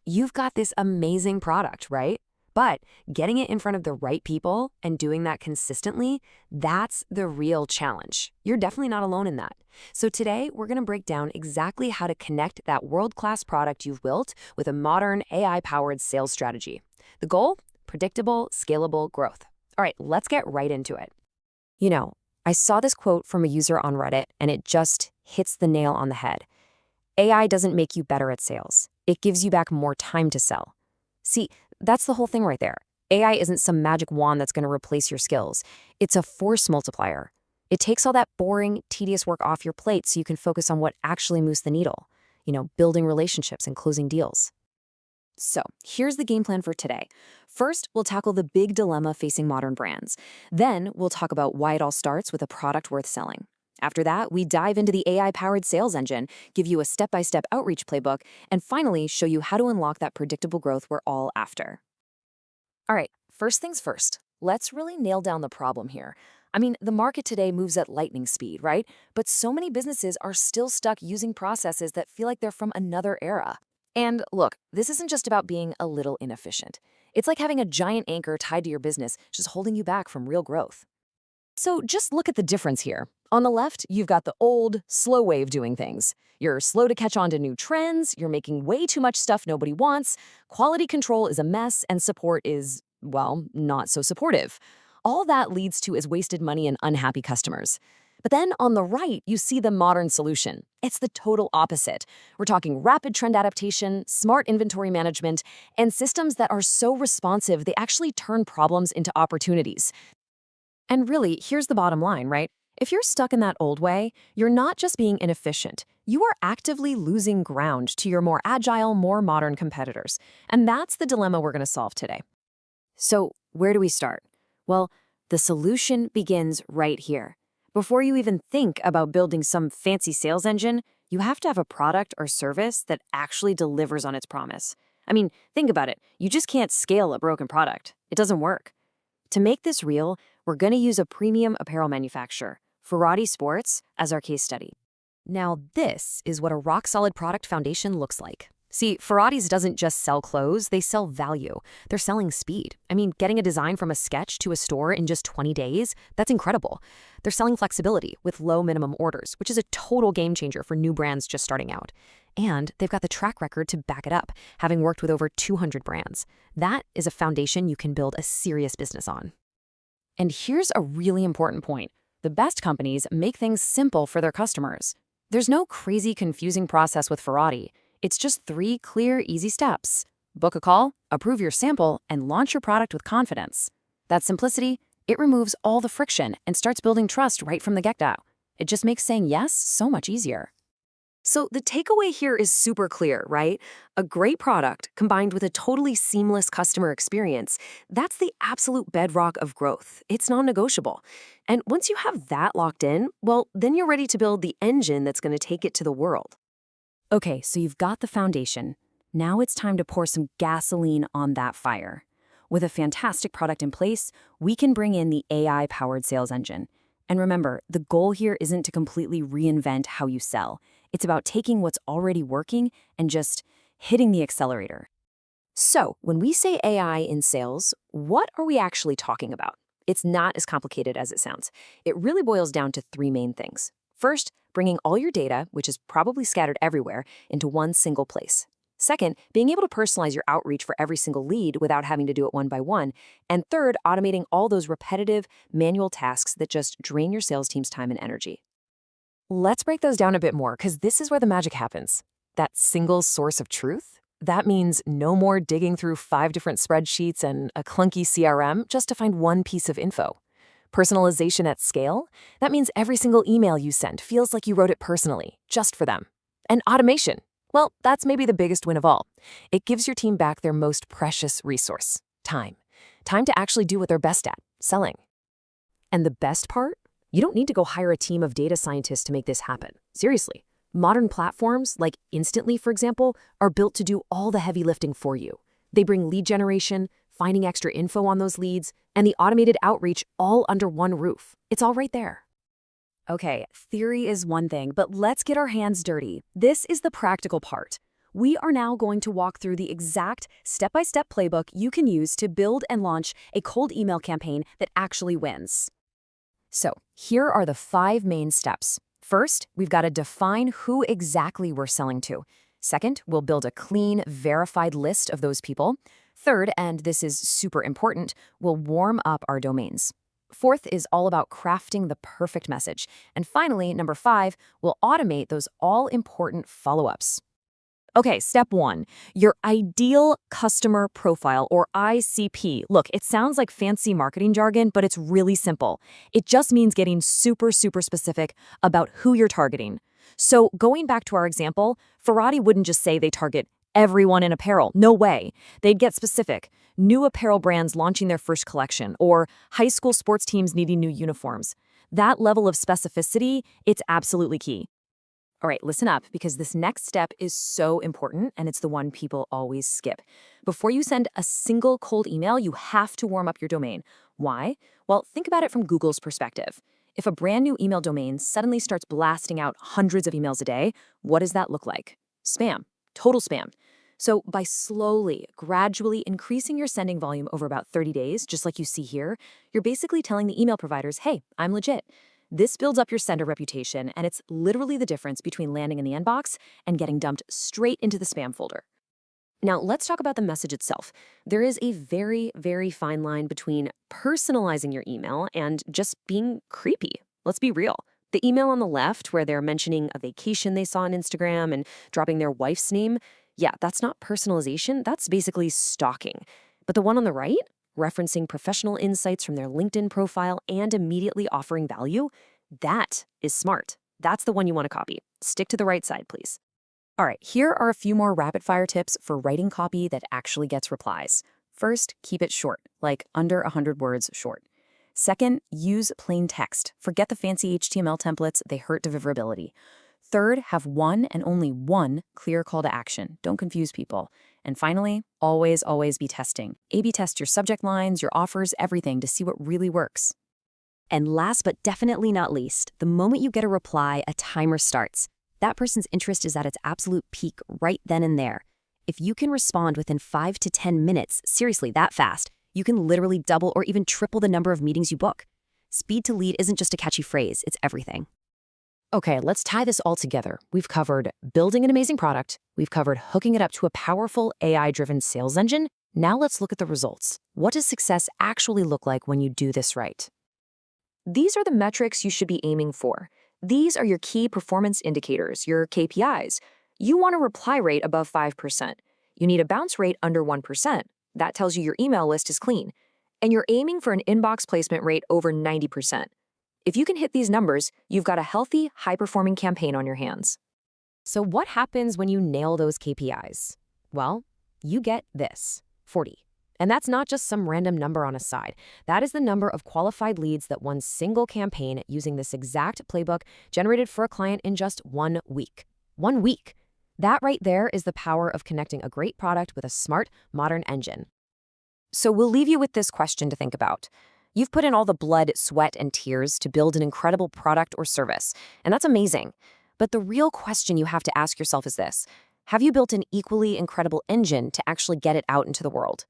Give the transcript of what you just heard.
you've got this amazing product, right? But getting it in front of the right people and doing that consistently, that's the real challenge. You're definitely not alone in that. So today, we're going to break down exactly how to connect that world-class product you've built with a modern AI-powered sales strategy. The goal? Predictable, scalable growth. All right, let's get right into it. You know, I saw this quote from a user on Reddit, and it just hits the nail on the head. AI doesn't make you better at sales. It gives you back more time to sell. See, that's the whole thing right there. AI isn't some magic wand that's going to replace your skills. It's a force multiplier. It takes all that boring, tedious work off your plate so you can focus on what actually moves the needle. Building relationships and closing deals. So, here's the game plan for today. First, we'll tackle the big dilemma facing modern brands. Then, we'll talk about why it all starts with a product worth selling. After that, we dive into the AI-powered sales engine, give you a step-by-step outreach playbook, and finally show you how to unlock that predictable growth we're all after. All right, first things first. Let's really nail down the problem here. The market today moves at lightning speed, right? But so many businesses are still stuck using processes that feel like they're from another era. And look, this isn't just about being a little inefficient. It's like having a giant anchor tied to your business, just holding you back from real growth. So just look at the difference here. On the left, you've got the old, slow way of doing things. You're slow to catch on to new trends, you're making way too much stuff nobody wants, quality control is a mess, and support is, well, not so supportive. All that leads to is wasted money and unhappy customers. But then on the right, you see the modern solution. It's the total opposite. We're talking rapid trend adaptation, smart inventory management, and systems that are so responsive they actually turn problems into opportunities. And really, here's the bottom line, right? If you're stuck in that old way, you're not just being inefficient. You are actively losing ground to your more agile, more modern competitors. And that's the dilemma we're going to solve today. So, where do we start? Well, the solution begins right here. Before you even think about building some fancy sales engine, you have to have a product or service that actually delivers on its promise. Think about it. You just can't scale a broken product. It doesn't work. To make this real, we're going to use a premium apparel manufacturer, Ferrari Sports, as our case study. Now, this is what a rock-solid product foundation looks like. See, Ferrari's doesn't just sell clothes, they sell value. They're selling speed. Getting a design from a sketch to a store in just 20 days, that's incredible. They're selling flexibility with low minimum orders, which is a total game changer for new brands just starting out. And they've got the track record to back it up, having worked with over 200 brands. That is a foundation you can build a serious business on. And here's a really important point. The best companies make things simple for their customers. There's no crazy, confusing process with Ferrari. It's just 3 clear, easy steps. Book a call, approve your sample, and launch your product with confidence. That simplicity, it removes all the friction and starts building trust right from the get-go. It just makes saying yes so much easier. So the takeaway here is super clear, right? A great product combined with a totally seamless customer experience, that's the absolute bedrock of growth. It's non-negotiable. And once you have that locked in, well, then you're ready to build the engine that's going to take it to the world. Okay, so you've got the foundation. Now it's time to pour some gasoline on that fire. With a fantastic product in place, we can bring in the AI-powered sales engine. And remember, the goal here isn't to completely reinvent how you sell. It's about taking what's already working and just hitting the accelerator. So, when we say AI in sales, what are we actually talking about? It's not as complicated as it sounds. It really boils down to 3 main things. First, bringing all your data, which is probably scattered everywhere, into one single place. Second, being able to personalize your outreach for every single lead without having to do it one by one. And third, automating all those repetitive, manual tasks that just drain your sales team's time and energy. Let's break those down a bit more, because this is where the magic happens. That single source of truth? That means no more digging through 5 different spreadsheets and a clunky CRM just to find one piece of info. Personalization at scale? That means every single email you send feels like you wrote it personally, just for them. And automation? Well, that's maybe the biggest win of all. It gives your team back their most precious resource, time. Time to actually do what they're best at, selling. And the best part? You don't need to go hire a team of data scientists to make this happen. Seriously. Modern platforms, like Instantly, for example, are built to do all the heavy lifting for you. They bring lead generation, finding extra info on those leads, and the automated outreach all under one roof. It's all right there. Okay, theory is one thing, but let's get our hands dirty. This is the practical part. we are now going to walk through the exact step-by-step playbook you can use to build and launch a cold email campaign that actually wins. So, here are the 5 main steps. First, we've got to define who exactly we're selling to. Second, we'll build a clean, verified list of those people. Third, and this is super important, we'll warm up our domains. Fourth is all about crafting the perfect message. And finally, number 5, we'll automate those all-important follow-ups. Okay, step 1, your ideal customer profile, or ICP. Look, it sounds like fancy marketing jargon, but it's really simple. It just means getting super specific about who you're targeting. So going back to our example, Ferrari wouldn't just say they target everyone in apparel. No way. They'd get specific. New apparel brands launching their first collection, or high school sports teams needing new uniforms. That level of specificity, it's absolutely key. All right, listen up, because this next step is so important, and it's the one people always skip. Before you send a single cold email, you have to warm up your domain. Why? Well, think about it from Google's perspective. If a brand new email domain suddenly starts blasting out hundreds of emails a day, what does that look like? Spam. Total spam. So by slowly, gradually increasing your sending volume over about 30 days, just like you see here, you're basically telling the email providers, hey, I'm legit. This builds up your sender reputation, and it's literally the difference between landing in the inbox and getting dumped straight into the spam folder. Now, let's talk about the message itself. There is a very fine line between personalizing your email and just being creepy. Let's be real. The email on the left, where they're mentioning a vacation they saw on Instagram and dropping their wife's name, yeah, that's not personalization, that's basically stalking. But the one on the right, referencing professional insights from their LinkedIn profile and immediately offering value, that is smart. That's the one you want to copy. Stick to the right side, please. All right, here are a few more rapid-fire tips for writing copy that actually gets replies. First, keep it short, like under 100 words short. Second, use plain text. Forget the fancy HTML templates, they hurt deliverability. Third, have one and only one clear call to action. Don't confuse people. And finally, always be testing. A/B test your subject lines, your offers, everything to see what really works. And last but definitely not least, the moment you get a reply, a timer starts. That person's interest is at its absolute peak right then and there. If you can respond within 5 to 10 minutes, seriously, that fast, you can literally double or even triple the number of meetings you book. Speed to lead isn't just a catchy phrase, it's everything. Okay, let's tie this all together. We've covered building an amazing product. We've covered hooking it up to a powerful AI-driven sales engine. Now let's look at the results. What does success actually look like when you do this right? These are the metrics you should be aiming for. These are your key performance indicators, your KPIs. You want a reply rate above 5%. You need a bounce rate under 1%. That tells you your email list is clean. And you're aiming for an inbox placement rate over 90%. If you can hit these numbers, you've got a healthy, high-performing campaign on your hands. So what happens when you nail those KPIs? Well, you get this, 40. And that's not just some random number on a side. That is the number of qualified leads that one single campaign using this exact playbook generated for a client in just 1 week. 1 week. That right there is the power of connecting a great product with a smart, modern engine. So we'll leave you with this question to think about. You've put in all the blood, sweat, and tears to build an incredible product or service, and that's amazing. But the real question you have to ask yourself is this: have you built an equally incredible engine to actually get it out into the world?